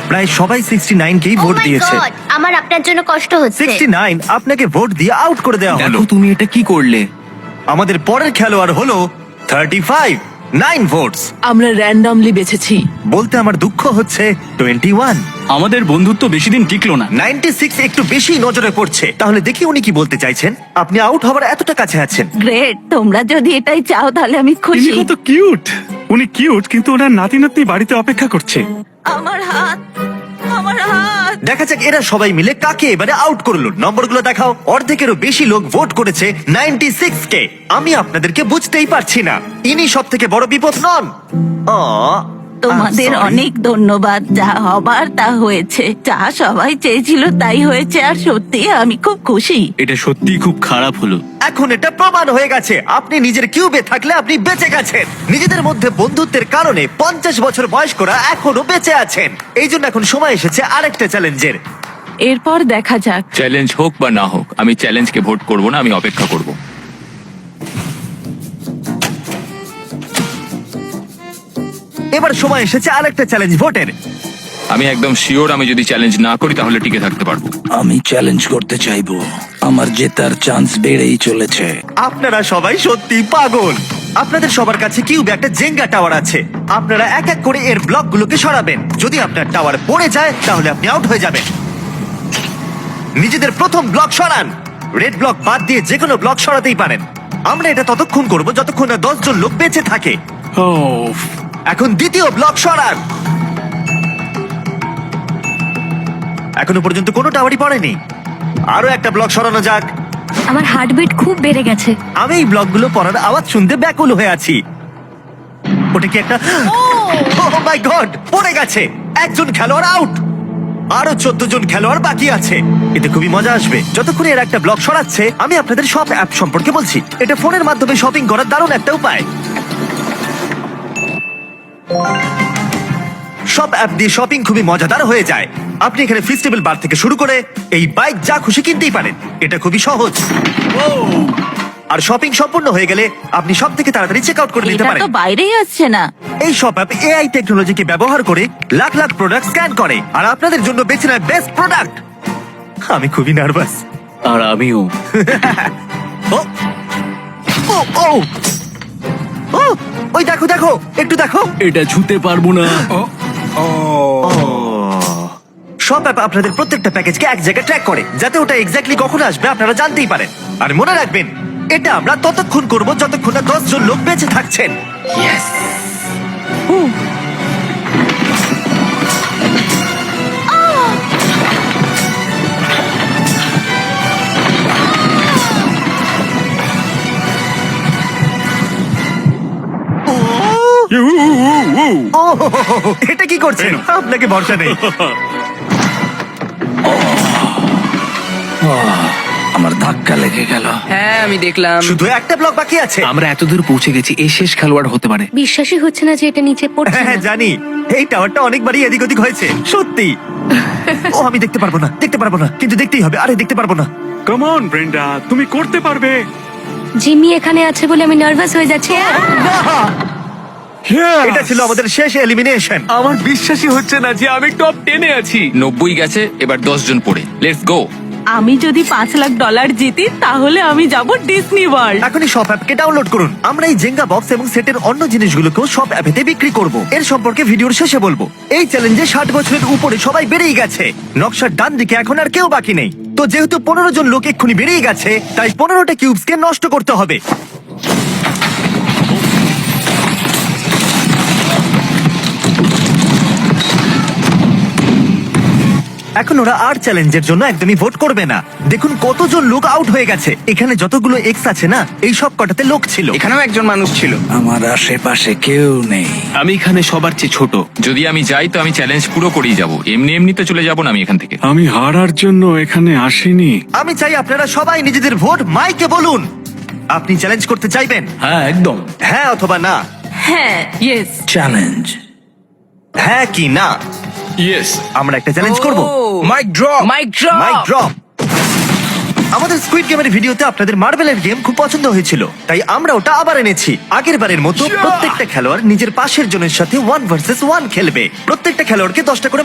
প্রায় সবাই 69 কেই Oh ভোট my দিয়েছে। God, আমার আপনার জন্য কষ্ট হচ্ছে। 69 আপনাকে ভোট দিয়ে আউট করে দেওয়া হলো। দেখো তুমি এটা কি করলে। আমাদের পরের খেলোয়াড় হলো 35 9 ভোটস। আমরা র্যান্ডমলি বেছেছি। বলতে আমার দুঃখ হচ্ছে 21। আমাদের বন্ধুত্ব বেশি দিন টিকলো না। 96 একটু বেশি নজরে পড়ছে। তাহলে দেখি উনি কি বলতে চাইছেন। আপনি আউট হওয়ার এতটা কাছে আছেন। গ্রেট, তোমরা যদি এটাই চাও তাহলে আমি ইনি খুশি। কত কিউট। উনি কিউট, কিন্তু ওনার নাতি নাতনি বাড়িতে অপেক্ষা করছে। আমার হাত, আমার হাত। দেখা যাক এরা সবাই মিলে কাকে এবারে আউট করলো। নম্বরগুলো দেখাও। অর্ধেকেরও বেশি লোক ভোট করেছে 96 কে। আমি আপনাদেরকে বুঝতেই পারছি না। ইনি সব থেকে বড় বিপদ নন। তোমাদের অনেক ধন্যবাদ। যা হবার তা হয়েছে, যা সবাই চেয়েছিল তাই হয়েছে, আর সত্যি আমি খুব খুশি। এটা সত্যি খুব খারাপ হলো। এখন এটা প্রমাণ হয়ে গেছে আপনি নিজের কিউবে থাকলে আপনি বেঁচে গেছেন। নিজেদের মধ্যে বন্ধুত্বের কারণে 50 বছর বয়স্করা এখনো বেঁচে আছেন। এই জন্য এখন সময় এসেছে আরেকটা চ্যালেঞ্জের। এরপর দেখা যাক। চ্যালেঞ্জ হোক বা না হোক, আমি চ্যালেঞ্জকে ভোট করব না, আমি অপেক্ষা করব। এবার সময় এসেছে আরেকটা চ্যালেঞ্জ ভোটের। আমি একদম শিওর আমি যদি চ্যালেঞ্জ না করি তাহলে টিকে থাকতে পারবো। আমি চ্যালেঞ্জ করতে চাইবো। আমার জেতার চান্স বেড়েই চলেছে। আপনারা সবাই সত্যি পাগল। আপনাদের সবার কাছে কিউবে একটা জেঙ্গা টাওয়ার আছে। আপনারা এক এক করে এর ব্লকগুলোকে সরাবেন। যদি আপনার টাওয়ার পড়ে যায় তাহলে আপনি আউট হয়ে যাবেন। নিজেদের প্রথম ব্লক সরান। রেড ব্লক বাদ দিয়ে যে কোনো ব্লক সরাতেই পারেন। আমরা এটা ততক্ষণ করব যতক্ষণ না 10 জন লোক বেঁচে থাকে। এখন দ্বিতীয় ব্লক সরান। এখনো পর্যন্ত কোনো টাওয়ারই পড়েনি। আরো একটা ব্লক সরানো যাক। আমার হার্টবিট খুব বেড়ে গেছে। আমি এই ব্লকগুলো পড়ার আওয়াজ শুনতে ব্যাকুল হয়ে আছি। ওটা কি একটা ওহ মাই গড, পড়ে গেছে। একজন খেলোয়াড় আউট। আরো 14 জন খেলোয়াড় বাকি আছে। এতে খুবই মজা আসবে। যতক্ষণ এর একটা ব্লক সরাচ্ছে আমি আপনাদের শপ অ্যাপ সম্পর্কে বলছি। এটা ফোনের মাধ্যমে শপিং করার দারুণ একটা উপায়। শপ অ্যাপ দিয়ে শপিং খুবই মজাদার হয়ে যায়। আপনি এখানে ফেস্টিভ্যাল বার থেকে শুরু করে এই বাইক যা খুশি কিনতেই পারেন। এটা খুবই সহজ। আর শপিং সম্পূর্ণ হয়ে গেলে আপনি সব থেকে তাড়াতাড়ি চেক আউট করে নিতে এটা পারেন। তো বাইরেই আসছে না। এই শপ অ্যাপ এআই টেকনোলজিকে ব্যবহার করে লাখ লাখ প্রোডাক্ট স্ক্যান করে আর আপনাদের জন্য বেছে নেয় বেস্ট প্রোডাক্ট। আমি খুবই নার্ভাস। আর আমিও। ও ও ও ও ওই দেখো দেখো, একটু দেখো। এটা ছুতে পারবো না। শপ অ্যাপ আপনাদের প্রত্যেকটা প্যাকেজকে এক জায়গায় ট্র্যাক করে, যাতে ওটা এক্স্যাক্টলি কখন আসবে আপনারা জানতেই পারেন। আর মনে রাখবেন, এটা আমরা ততক্ষণ করব যতক্ষণ না 10 জন লোক বেঁচে থাকছেন। ও, এটা কি করছেন? আপনাকে ভরসা নেই। আমার ধাক্কা লেগে গেল। হ্যাঁ আমি দেখলাম। শুধু একটা ব্লক বাকি আছে। আমরা এতদূর পৌঁছে গেছি, এই শেষ খেলোয়াড় হতে পারে। বিশ্বাসই হচ্ছে না যে এটা নিচে পড়ছে হ্যাঁ না। জানি, এই টাওয়ারটা অনেকবারই এদিক ওদিক হয়েছে সত্যি। ও আমি দেখতে পারবো না, দেখতে পারবো না, কিন্তু দেখতেই হবে। আরে দেখতে পারবো না। কাম অন ব্রেন্ডা, তুমি করতে পারবে। জিমি এখানে আছে বলে আমি নার্ভাস হয়ে যাচ্ছি। এটা ছিল আমাদের শেষ এলিমিনেশন। আমার বিশ্বাসই হচ্ছে না যে আমি টপ 10-এ আছি। 90 গেছে, এবার 10 জন পড়ে। Let's go. আমি যদি $5 লাখ জিতি তাহলে আমি যাব ডিজনি ওয়ার্ল্ড। এখনই শপ অ্যাপকে ডাউনলোড করুন। আমরা এই জেঙ্গা বক্স এবং সেটের অন্য জিনিসগুলোকেও শপ অ্যাপেতে বিক্রি করব। এর সম্পর্কে ভিডিওর শেষে বলবো। এই চ্যালেঞ্জে 60 বছরের উপরে সবাই বেড়েই গেছে। নকশার ডান দিকে এখন আর কেউ বাকি নেই। তো যেহেতু 15 জন লোক এক্ষুনি বেড়েই গেছে, তাই 15টা কিউবসকে নষ্ট করতে হবে। এখন ওরা আর চ্যালেঞ্জের জন্য একদমই ভোট করবে না। দেখুন কতজন লোক আউট হয়ে গেছে। এখানে যতগুলো এক্স আছে না, এই সব কটাতে লোক ছিল। এখানেও একজন মানুষ ছিল। আমার আশেপাশে কেউ নেই। আমি এখানে সবার চেয়ে ছোট। যদি আমি যাই তো আমি চ্যালেঞ্জ পুরো করেই যাব। এমনি এমনি তো চলে যাব না আমি এখান থেকে। আমি হারার জন্য এখানে আসিনি। আমি চাই আপনারা সবাই নিজেদের ভোট মাইকে বলুন। আপনি চ্যালেঞ্জ করতে চাইবেন? হ্যাঁ একদম। হ্যাঁ অথবা না। হ্যাঁ, ইয়েস। চ্যালেঞ্জ। হ্যাঁ কি না? ইয়েস। আমরা একটা চ্যালেঞ্জ করব। Mic drop. Mic drop. আমাদের স্কুইড গেমের ভিডিওতে আপনাদের মার্বেলের গেম খুব পছন্দ হয়েছিল, তাই আমরা ওটা আবার এনেছি। আগের বারের মতো প্রত্যেকটা খেলোয়াড় নিজের পাশের জনের সাথে 1 ভার্সেস 1 খেলবে। প্রত্যেকটা খেলোয়াড়কে 10টা করে